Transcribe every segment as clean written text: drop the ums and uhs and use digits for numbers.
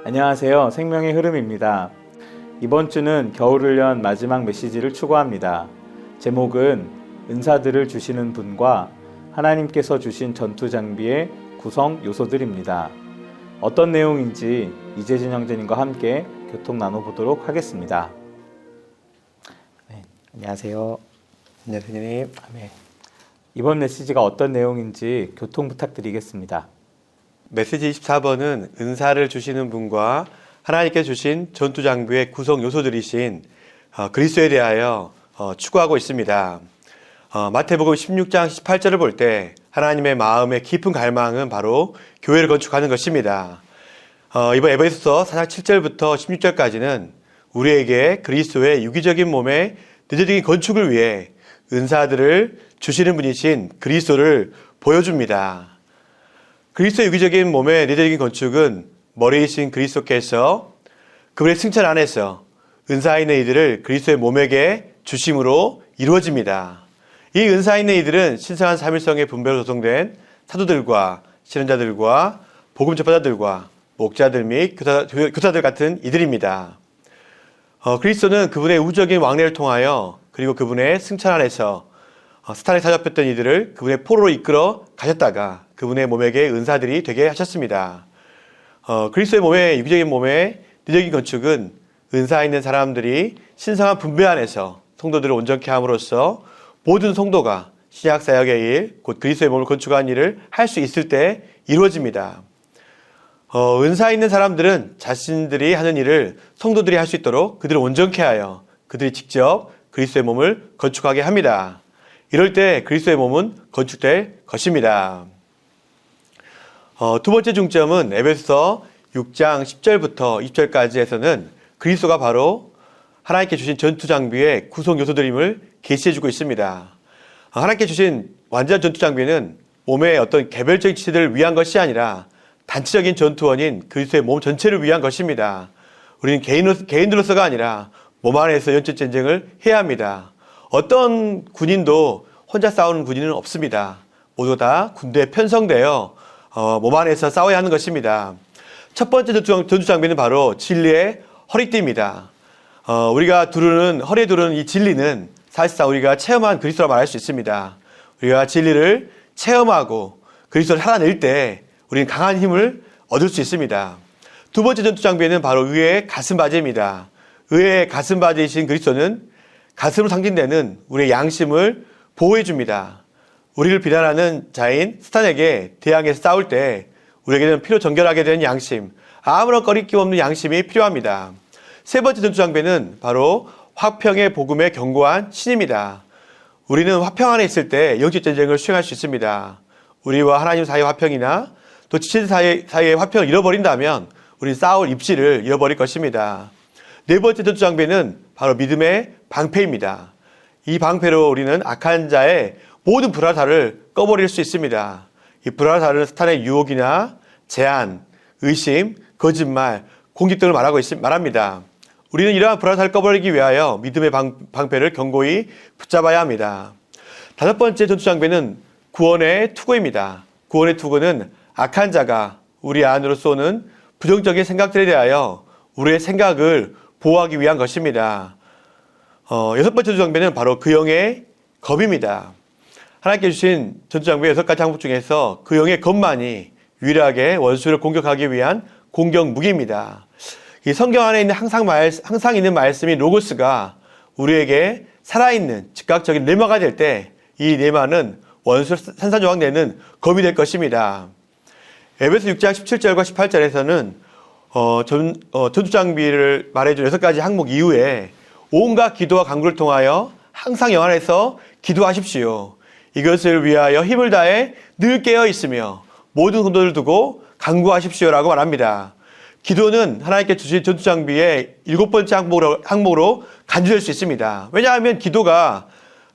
안녕하세요. 생명의 흐름입니다. 이번 주는 겨울훈련 마지막 메시지를 추구합니다. 제목은 은사들을 주시는 분과 하나님께서 주신 전투 장비의 구성 요소들입니다. 어떤 내용인지 이재진 형제님과 함께 교통 나눠보도록 하겠습니다. 네, 안녕하세요. 안녕하세요. 네, 이번 메시지가 어떤 내용인지 교통 부탁드리겠습니다. 메시지 24번은 은사를 주시는 분과 하나님께 주신 전투 장비의 구성 요소들이신 그리스도에 대하여 추구하고 있습니다. 마태복음 16장 18절을 볼 때 하나님의 마음의 깊은 갈망은 바로 교회를 건축하는 것입니다. 이번 에베소서 4장 7절부터 16절까지는 우리에게 그리스도의 유기적인 몸의 내재적인 건축을 위해 은사들을 주시는 분이신 그리스도를 보여줍니다. 그리스도의 유기적인 몸의 내재적인 건축은 머리이신 그리스도께서 그분의 승천 안에서 은사 있는 이들을 그리스도의 몸에게 주심으로 이루어집니다. 이 은사 있는 이들은 신성한 삼위성의 분배로 조성된 사도들과 신앙자들과 복음 전파자들과 목자들 및 교사들 같은 이들입니다. 그리스도는 그분의 우주적인 왕래를 통하여 그리고 그분의 승천 안에서 스탄에 사잡혔던 이들을 그분의 포로로 이끌어 가셨다가 그분의 몸에게 은사들이 되게 하셨습니다. 그리스도의 몸의 유기적인 몸의 내적인 건축은 은사 있는 사람들이 신성한 분배 안에서 성도들을 온전케 함으로써 모든 성도가 신약 사역의 일, 곧 그리스도의 몸을 건축하는 일을 할 수 있을 때 이루어집니다. 은사 있는 사람들은 자신들이 하는 일을 성도들이 할 수 있도록 그들을 온전케 하여 그들이 직접 그리스도의 몸을 건축하게 합니다. 이럴 때 그리스도의 몸은 건축될 것입니다. 두 번째 중점은 에베소서 6장 10절부터 20절까지에서는 그리스도가 바로 하나님께 주신 전투 장비의 구성 요소들임을 계시해주고 있습니다. 하나님께 주신 완전한 전투 장비는 몸의 어떤 개별적인 지체들을 위한 것이 아니라 단체적인 전투원인 그리스도의 몸 전체를 위한 것입니다. 우리는 개인들로서가 아니라 몸 안에서 영적 전쟁을 해야 합니다. 어떤 군인도 혼자 싸우는 군인은 없습니다. 모두 다 군대에 편성되어 몸 안에서 싸워야 하는 것입니다. 첫 번째 전투 장비는 바로 진리의 허리띠입니다. 우리가 허리에 두르는 이 진리는 사실상 우리가 체험한 그리스도라 말할 수 있습니다. 우리가 진리를 체험하고 그리스도를 살아낼 때 우리는 강한 힘을 얻을 수 있습니다. 두 번째 전투 장비는 바로 의의 가슴바지입니다. 의의 가슴바지이신 그리스도는 가슴으로 상징되는 우리의 양심을 보호해 줍니다. 우리를 비난하는 자인 스탄에게 대항해서 싸울 때 우리에게는 피로 정결하게 된 양심, 아무런 꺼리낌 없는 양심이 필요합니다. 세 번째 전투 장비는 바로 화평의 복음에 견고한 신입니다. 우리는 화평 안에 있을 때 영적 전쟁을 수행할 수 있습니다. 우리와 하나님 사이의 화평이나 또 지체들 사이의 화평을 잃어버린다면 우리는 싸울 입지를 잃어버릴 것입니다. 네 번째 전투 장비는 바로 믿음의 방패입니다. 이 방패로 우리는 악한 자의 모든 불화살을 꺼버릴 수 있습니다. 이 불화살은 스탄의 유혹이나 제한, 의심, 거짓말, 공격 등을 말합니다. 우리는 이러한 불화살을 꺼버리기 위하여 믿음의 방패를 견고히 붙잡아야 합니다. 다섯 번째 전투 장비는 구원의 투구입니다. 구원의 투구는 악한 자가 우리 안으로 쏘는 부정적인 생각들에 대하여 우리의 생각을 보호하기 위한 것입니다. 여섯 번째 전투 장비는 바로 그 영의 겁입니다. 하나님께 주신 전투 장비의 6가지 항목 중에서 그 영의 겁만이 유일하게 원수를 공격하기 위한 공격 무기입니다. 이 성경 안에 있는 항상 있는 말씀인 로고스가 우리에게 살아있는 즉각적인 레마가 될 때 이 레마는 원수를 산산조각 내는 검이 될 것입니다. 에베소 6장 17절과 18절에서는 전투 장비를 말해준 6가지 항목 이후에 온갖 기도와 간구를 통하여 항상 영 안에서 기도하십시오. 이것을 위하여 힘을 다해 늘 깨어 있으며 모든 성도를 두고 간구하십시오라고 말합니다. 기도는 하나님께 주신 전투 장비의 7번째 항목으로 간주될 수 있습니다. 왜냐하면 기도가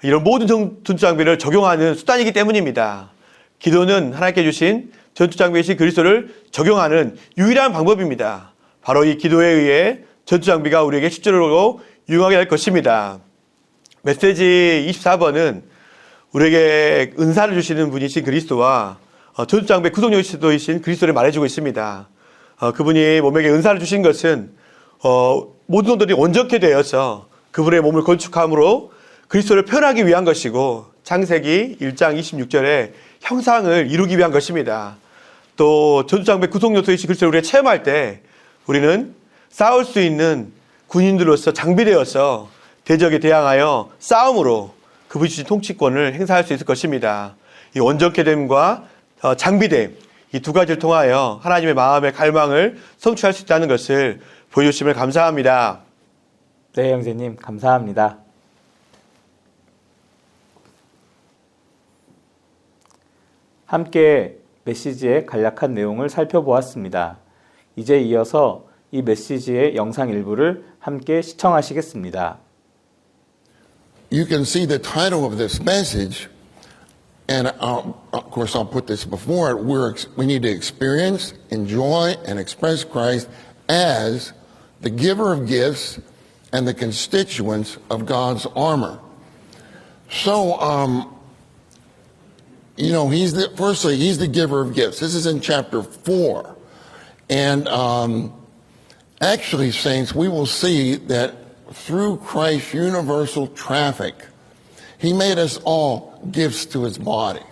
이런 모든 전투 장비를 적용하는 수단이기 때문입니다. 기도는 하나님께 주신 전투 장비이신 그리스도를 적용하는 유일한 방법입니다. 바로 이 기도에 의해 전투 장비가 우리에게 실제로 유용하게 될 것입니다. 메시지 24번은 우리에게 은사를 주시는 분이신 그리스도와 전투 장비의 구성 요소이신 그리스도를 말해주고 있습니다. 그분이 몸에게 은사를 주신 것은 모든 것들이 온전케 되어서 그분의 몸을 건축함으로 그리스도를 표현하기 위한 것이고 창세기 1장 26절에 형상을 이루기 위한 것입니다. 또 전투장비 구성 요소이신 그리스도를 우리가 체험할 때 우리는 싸울 수 있는 군인들로서 장비되어서 대적에 대항하여 싸움으로 그분이 주신 통치권을 행사할 수 있을 것입니다. 이 온전케 됨과 장비됨, 이 두 가지를 통하여 하나님의 마음의 갈망을 성취할 수 있다는 것을 보여주심을 감사합니다. 네, 형제님 감사합니다. 함께 메시지의 간략한 내용을 살펴보았습니다. 이제 이어서 이 메시지의 영상 일부를 함께 시청하시겠습니다. You can see the title of this message, and of course I'll put this before it. We need to experience, enjoy, and express Christ as the giver of gifts and the constituents of God's armor. So, he's the giver of gifts. This is in chapter 4. And actually, saints, we will see that through Christ's universal traffic, he made us all gifts to his body.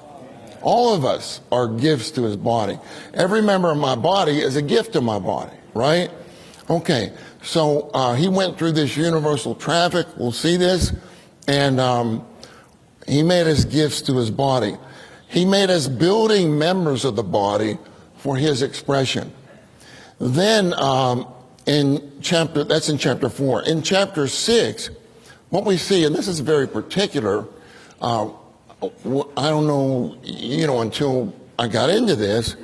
All of us are gifts to his body. Every member of my body is a gift to my body, right? Okay, so he went through this universal traffic. We'll see this. And he made us gifts to his body. He made us building members of the body for his expression. Then that's in chapter 4. In chapter 6, what we see, and this is very particular, I don't know, until I got into this,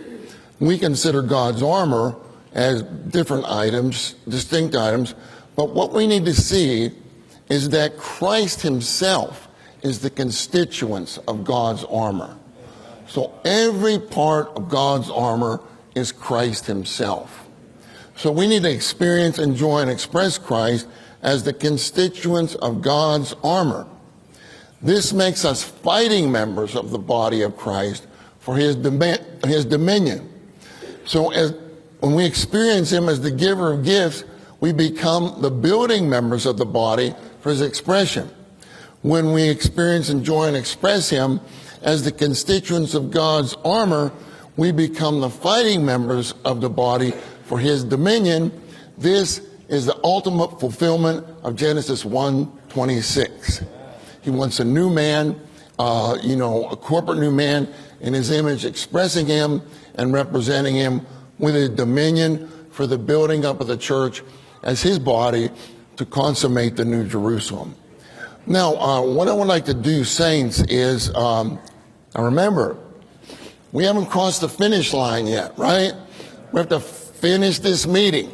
we consider God's armor as different items, distinct items, but what we need to see is that Christ himself is the constituents of God's armor. So every part of God's armor is Christ himself. So we need to experience, enjoy, and express Christ as the constituents of God's armor. This makes us fighting members of the body of Christ for his dominion. So when we experience him as the giver of gifts, we become the building members of the body for his expression. When we experience, enjoy, and express him as the constituents of God's armor, we become the fighting members of the body for his dominion. This is the ultimate fulfillment of Genesis 1:26. He wants a new man, a corporate new man in his image, expressing him and representing him with a dominion for the building up of the church as his body to consummate the New Jerusalem. Now, what I would like to do, saints, is, remember, we haven't crossed the finish line yet, right? We have to finish this meeting.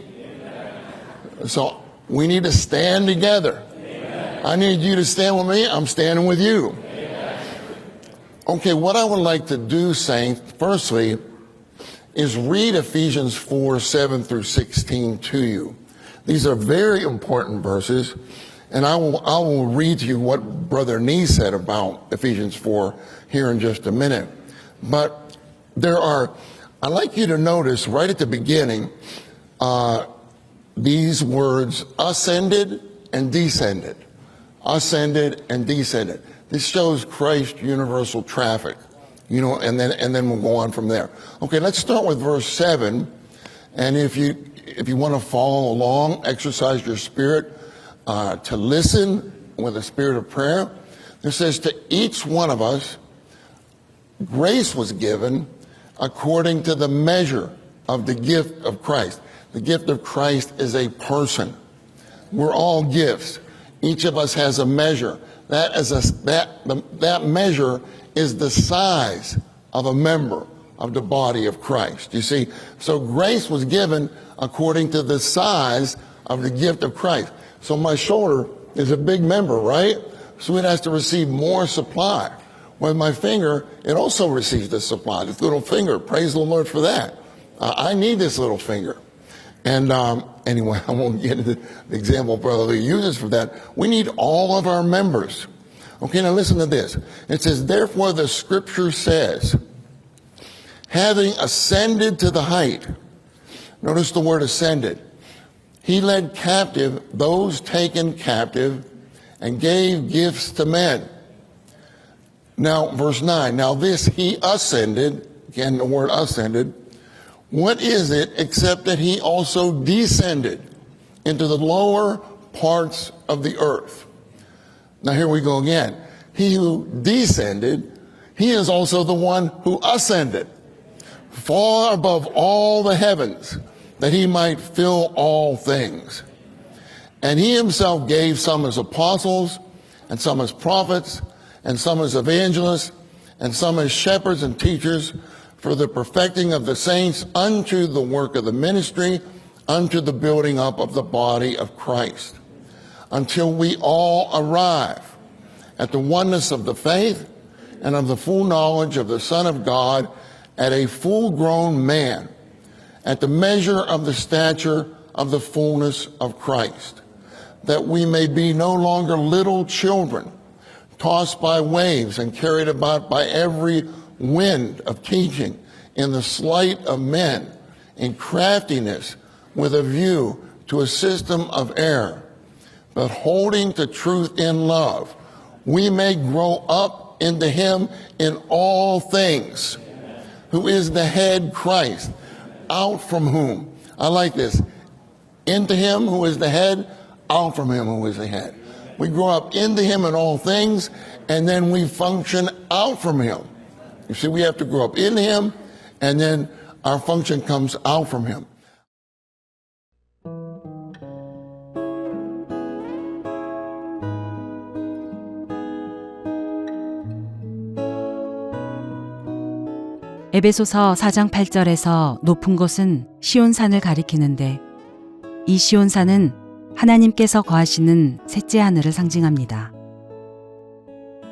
So we need to stand together. Amen. I need you to stand with me. I'm standing with you. Amen. Okay, what I would like to do, saints, firstly, is read Ephesians 4:7 through 16 to you. These are very important verses, and I will read to you what Brother Nee said about Ephesians 4 here in just a minute. But I'd like you to notice right at the beginning, these words, ascended and descended. Ascended and descended. This shows Christ's universal traffic, and then we'll go on from there. Okay, let's start with verse 7. And if you want to follow along, exercise your spirit to listen with a spirit of prayer. It says, to each one of us, grace was given according to the measure of the gift of Christ. The gift of Christ is a person. We're all gifts. Each of us has a measure. That measure is the size of a member of the body of Christ. You see, so grace was given according to the size of the gift of Christ. So my shoulder is a big member, right? So it has to receive more supply. With my finger, it also receives the supply. This little finger, praise the Lord for that. I need this little finger. And anyway, I won't get into the example Brother Lee uses for that. We need all of our members. Okay, now listen to this. It says, therefore the scripture says, having ascended to the height Notice the word ascended. He led captive those taken captive and gave gifts to men. Now, verse 9, now this he ascended, again the word ascended, what is it except that he also descended into the lower parts of the earth? Now here we go again. He who descended, he is also the one who ascended far above all the heavens, that he might fill all things. And he himself gave some as apostles, and some as prophets, and some as evangelists, and some as shepherds and teachers, for the perfecting of the saints unto the work of the ministry, unto the building up of the body of Christ, until we all arrive at the oneness of the faith and of the full knowledge of the Son of God, at a full-grown man, at the measure of the stature of the fullness of Christ, that we may be no longer little children, tossed by waves and carried about by every wind of teaching, in the sleight of men, in craftiness, with a view to a system of error, but holding to truth in love, we may grow up into him in all things, who is the head, Christ, out from whom, I like this, into him who is the head, out from him who is the head. We grow up into him in all things, and then we function out from him. You see, we have to grow up in him, and then our function comes out from him. 에베소서 4장 8절에서 높은 곳은 시온산을 가리키는데, 이 시온산은 하나님께서 거하시는 셋째 하늘을 상징합니다.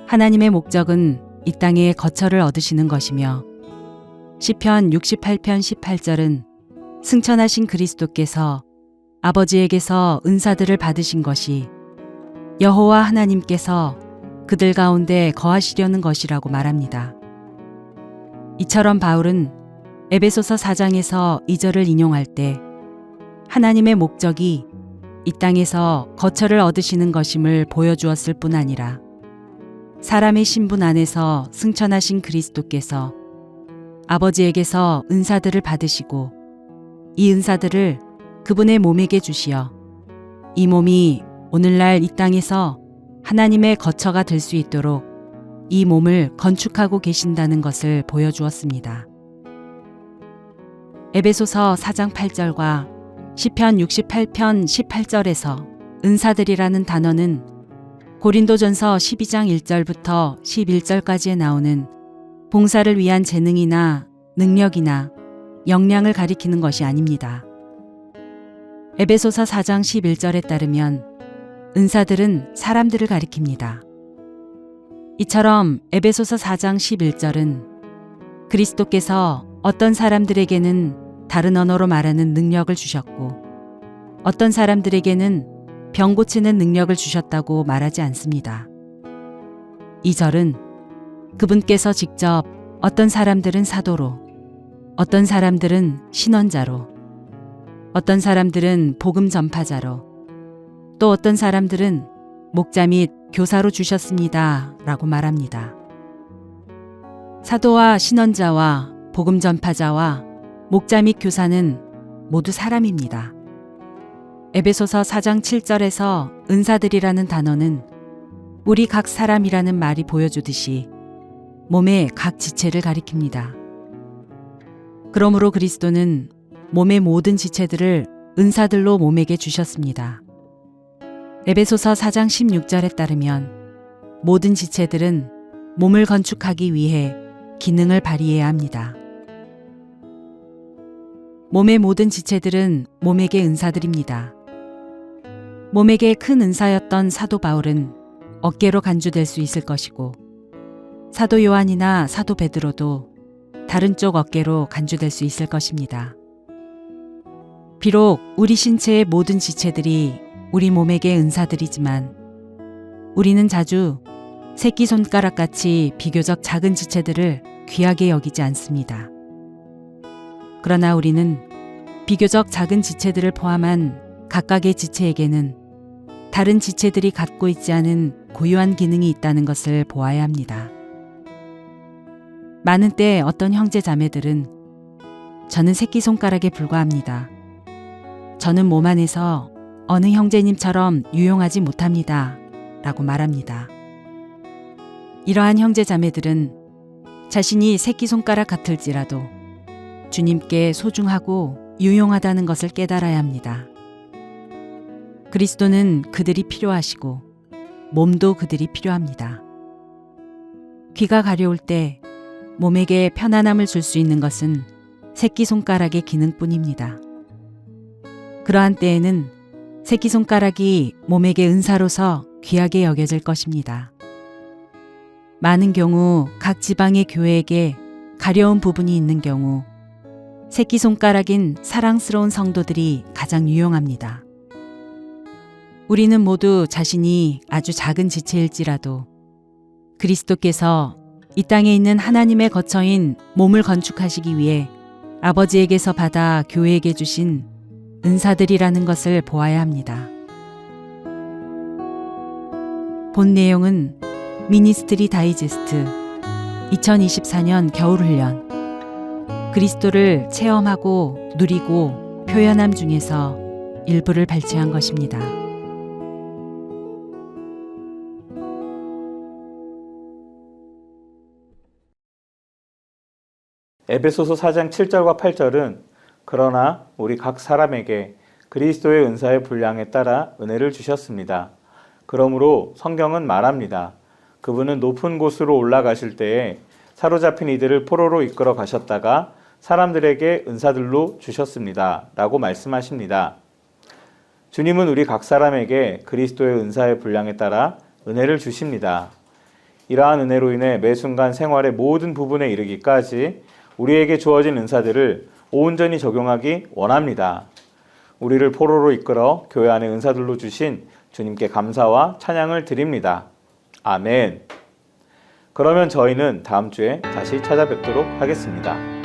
하나님의 목적은 이 땅에 거처를 얻으시는 것이며, 시편 68편 18절은 승천하신 그리스도께서 아버지에게서 은사들을 받으신 것이 여호와 하나님께서 그들 가운데 거하시려는 것이라고 말합니다. 이처럼 바울은 에베소서 4장에서 2절을 인용할 때 하나님의 목적이 이 땅에서 거처를 얻으시는 것임을 보여주었을 뿐 아니라 사람의 신분 안에서 승천하신 그리스도께서 아버지에게서 은사들을 받으시고 이 은사들을 그분의 몸에게 주시어 이 몸이 오늘날 이 땅에서 하나님의 거처가 될 수 있도록 이 몸을 건축하고 계신다는 것을 보여주었습니다. 에베소서 4장 8절과 시편 68편 18절에서 은사들이라는 단어는 고린도전서 12장 1절부터 11절까지에 나오는 봉사를 위한 재능이나 능력이나 역량을 가리키는 것이 아닙니다. 에베소서 4장 11절에 따르면 은사들은 사람들을 가리킵니다. 이처럼 에베소서 4장 11절은 그리스도께서 어떤 사람들에게는 다른 언어로 말하는 능력을 주셨고 어떤 사람들에게는 병 고치는 능력을 주셨다고 말하지 않습니다. 이 절은 그분께서 직접 어떤 사람들은 사도로, 어떤 사람들은 신원자로, 어떤 사람들은 복음 전파자로, 또 어떤 사람들은 목자 및 교사로 주셨습니다. 라고 말합니다. 사도와 신원자와 복음 전파자와 목자 및 교사는 모두 사람입니다. 에베소서 4장 7절에서 은사들이라는 단어는 우리 각 사람이라는 말이 보여주듯이 몸의 각 지체를 가리킵니다. 그러므로 그리스도는 몸의 모든 지체들을 은사들로 몸에게 주셨습니다. 에베소서 4장 16절에 따르면 모든 지체들은 몸을 건축하기 위해 기능을 발휘해야 합니다. 몸의 모든 지체들은 몸에게 은사들입니다. 몸에게 큰 은사였던 사도 바울은 어깨로 간주될 수 있을 것이고 사도 요한이나 사도 베드로도 다른 쪽 어깨로 간주될 수 있을 것입니다. 비록 우리 신체의 모든 지체들이 우리 몸에게 은사들이지만 우리는 자주 새끼손가락같이 비교적 작은 지체들을 귀하게 여기지 않습니다. 그러나 우리는 비교적 작은 지체들을 포함한 각각의 지체에게는 다른 지체들이 갖고 있지 않은 고유한 기능이 있다는 것을 보아야 합니다. 많은 때 어떤 형제 자매들은 저는 새끼손가락에 불과합니다. 저는 몸 안에서 어느 형제님처럼 유용하지 못합니다. 라고 말합니다. 이러한 형제 자매들은 자신이 새끼손가락 같을지라도 주님께 소중하고 유용하다는 것을 깨달아야 합니다. 그리스도는 그들이 필요하시고 몸도 그들이 필요합니다. 귀가 가려울 때 몸에게 편안함을 줄 수 있는 것은 새끼손가락의 기능뿐입니다. 그러한 때에는 새끼손가락이 몸에게 은사로서 귀하게 여겨질 것입니다. 많은 경우 각 지방의 교회에게 가려운 부분이 있는 경우 새끼손가락인 사랑스러운 성도들이 가장 유용합니다. 우리는 모두 자신이 아주 작은 지체일지라도 그리스도께서 이 땅에 있는 하나님의 거처인 몸을 건축하시기 위해 아버지에게서 받아 교회에게 주신 은사들이라는 것을 보아야 합니다. 본 내용은 미니스트리 다이제스트 2024년 겨울훈련 그리스도를 체험하고 누리고 표현함 중에서 일부를 발췌한 것입니다. 에베소서 4장 7절과 8절은 그러나 우리 각 사람에게 그리스도의 은사의 분량에 따라 은혜를 주셨습니다. 그러므로 성경은 말합니다. 그분은 높은 곳으로 올라가실 때에 사로잡힌 이들을 포로로 이끌어 가셨다가 사람들에게 은사들로 주셨습니다. 라고 말씀하십니다. 주님은 우리 각 사람에게 그리스도의 은사의 분량에 따라 은혜를 주십니다. 이러한 은혜로 인해 매 순간 생활의 모든 부분에 이르기까지 우리에게 주어진 은사들을 온전히 적용하기 원합니다. 우리를 포로로 이끌어 교회 안의 은사들로 주신 주님께 감사와 찬양을 드립니다. 아멘. 그러면 저희는 다음 주에 다시 찾아뵙도록 하겠습니다.